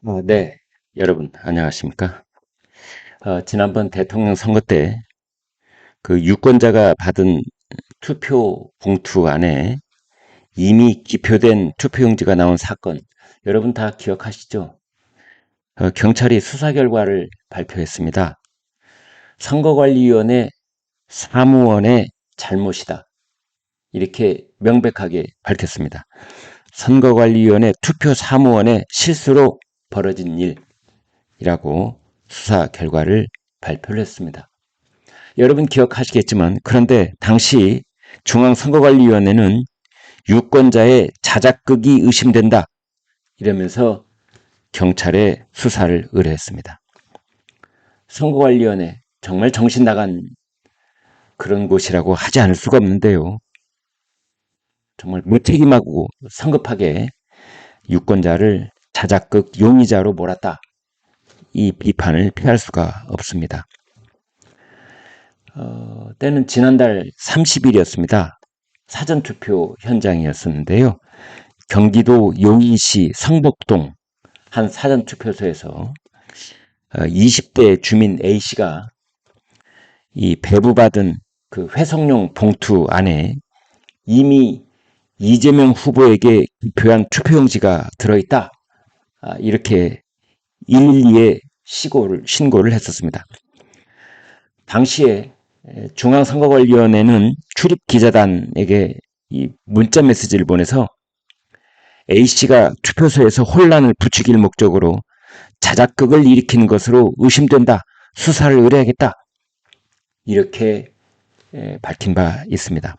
네, 여러분, 안녕하십니까? 지난번 대통령 선거 때 그 유권자가 받은 투표 봉투 안에 이미 기표된 투표용지가 나온 사건, 여러분 다 기억하시죠? 경찰이 수사 결과를 발표했습니다. 선거관리위원회 사무원의 잘못이다. 이렇게 명백하게 밝혔습니다. 선거관리위원회 투표사무원의 실수로 벌어진 일이라고 수사 결과를 발표를 했습니다. 여러분 기억하시겠지만 그런데 당시 중앙선거관리위원회는 유권자의 자작극이 의심된다 이러면서 경찰에 수사를 의뢰했습니다. 선거관리위원회 정말 정신 나간 그런 곳이라고 하지 않을 수가 없는데요. 정말 무책임하고 성급하게 유권자를 자작극 용의자로 몰았다. 이 비판을 피할 수가 없습니다. 때는 지난달 30일이었습니다. 사전투표 현장이었었는데요. 경기도 용인시 성북동 한 사전투표소에서 20대 주민 A씨가 이 배부받은 그 회송용 봉투 안에 이미 이재명 후보에게 기표한 투표용지가 들어있다. 이렇게 112에 신고를 했었습니다. 당시에 중앙선거관리위원회는 출입기자단에게 이 문자 메시지를 보내서 A씨가 투표소에서 혼란을 부추길 목적으로 자작극을 일으킨 것으로 의심된다. 수사를 의뢰하겠다. 이렇게 밝힌 바 있습니다.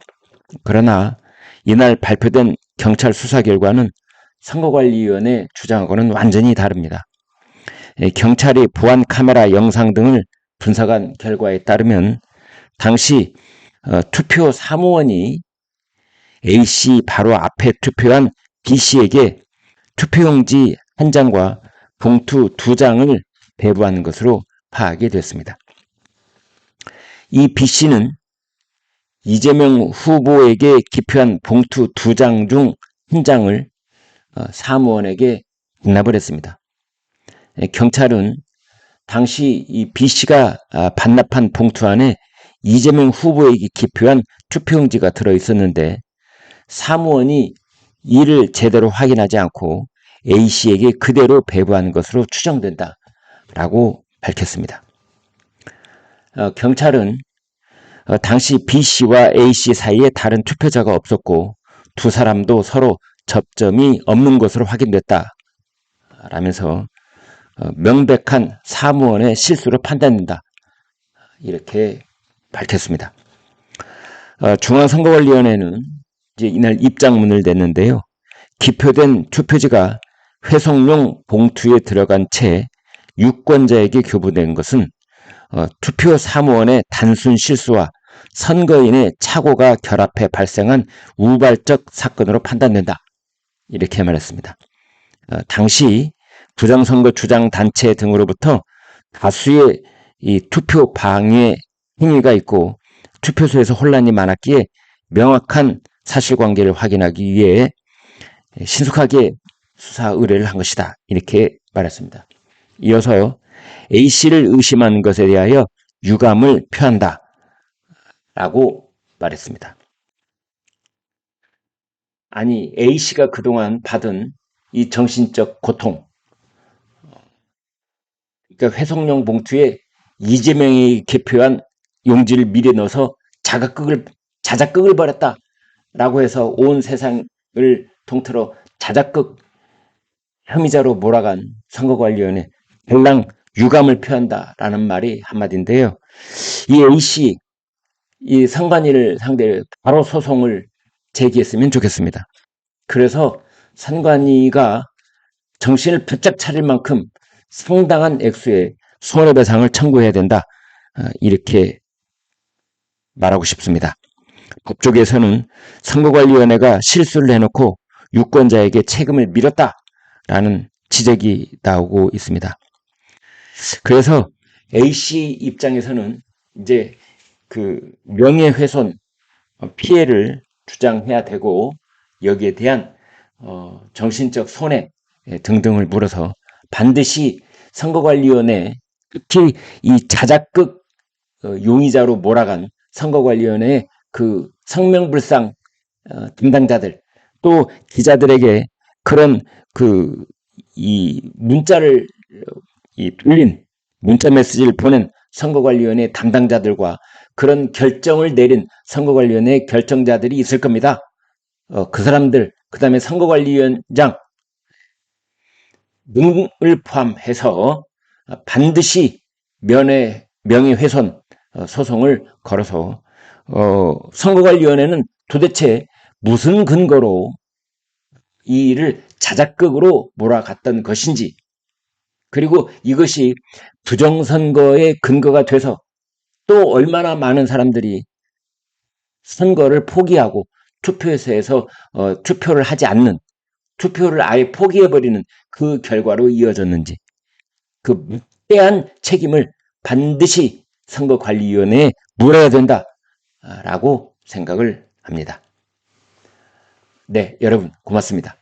그러나 이날 발표된 경찰 수사 결과는 선거관리위원회 주장하고는 완전히 다릅니다. 경찰이 보안 카메라 영상 등을 분석한 결과에 따르면 당시 투표 사무원이 A씨 바로 앞에 투표한 B씨에게 투표용지 한 장과 봉투 2장을 배부한 것으로 파악이 됐습니다. 이 B씨는 이재명 후보에게 기표한 봉투 2장 중 한 장을 사무원에게 반납을 했습니다. 경찰은 당시 이 B씨가 반납한 봉투 안에 이재명 후보에게 기표한 투표용지가 들어있었는데 사무원이 이를 제대로 확인하지 않고 A씨에게 그대로 배부한 것으로 추정된다라고 밝혔습니다. 경찰은 당시 B씨와 A씨 사이에 다른 투표자가 없었고 두 사람도 서로 접점이 없는 것으로 확인됐다라면서 명백한 사무원의 실수로 판단된다. 이렇게 밝혔습니다. 중앙선거관리위원회는 이제 이날 입장문을 냈는데요. 기표된 투표지가 회송용 봉투에 들어간 채 유권자에게 교부된 것은 투표 사무원의 단순 실수와 선거인의 착오가 결합해 발생한 우발적 사건으로 판단된다. 이렇게 말했습니다. 당시 부정선거 주장 단체 등으로부터 다수의 이 투표 방해 행위가 있고 투표소에서 혼란이 많았기에 명확한 사실관계를 확인하기 위해 신속하게 수사 의뢰를 한 것이다. 이렇게 말했습니다. 이어서 A씨를 의심한 것에 대하여 유감을 표한다. 라고 말했습니다. 아니, A씨가 그동안 받은 이 정신적 고통, 그러니까 회송용 봉투에 이재명이 개표한 용지를 미리 넣어서 자작극을 벌였다라고 해서 온 세상을 통틀어 자작극 혐의자로 몰아간 선거관리위원회 별랑 유감을 표한다라는 말이 한마디인데요. 이 A씨, 이 선관위를 상대로 바로 소송을 제기했으면 좋겠습니다. 그래서 선관위가 정신을 바짝 차릴 만큼 상당한 액수의 손해배상을 청구해야 된다. 이렇게 말하고 싶습니다. 법조계에서는 선거관리위원회가 실수를 해놓고 유권자에게 책임을 밀었다라는 지적이 나오고 있습니다. 그래서 A씨 입장에서는 이제 그 명예훼손 피해를 주장해야 되고 여기에 대한 정신적 손해 등등을 물어서 반드시 선거관리위원회, 특히 이 자작극 용의자로 몰아간 선거관리위원회의 그 성명불상 담당자들, 또 기자들에게 그런 이 문자를 돌린 문자 메시지를 보낸 선거관리위원회 담당자들과 그런 결정을 내린 선거관리위원회 결정자들이 있을 겁니다. 그 사람들, 그 다음에 선거관리위원장 등을 포함해서 반드시 명예훼손 소송을 걸어서 선거관리위원회는 도대체 무슨 근거로 이 일을 자작극으로 몰아갔던 것인지, 그리고 이것이 부정선거의 근거가 돼서 또 얼마나 많은 사람들이 선거를 포기하고 투표소에서 투표를 하지 않는, 투표를 아예 포기해버리는 그 결과로 이어졌는지, 그 막대한 책임을 반드시 선거관리위원회에 물어야 된다라고 생각을 합니다. 네, 여러분 고맙습니다.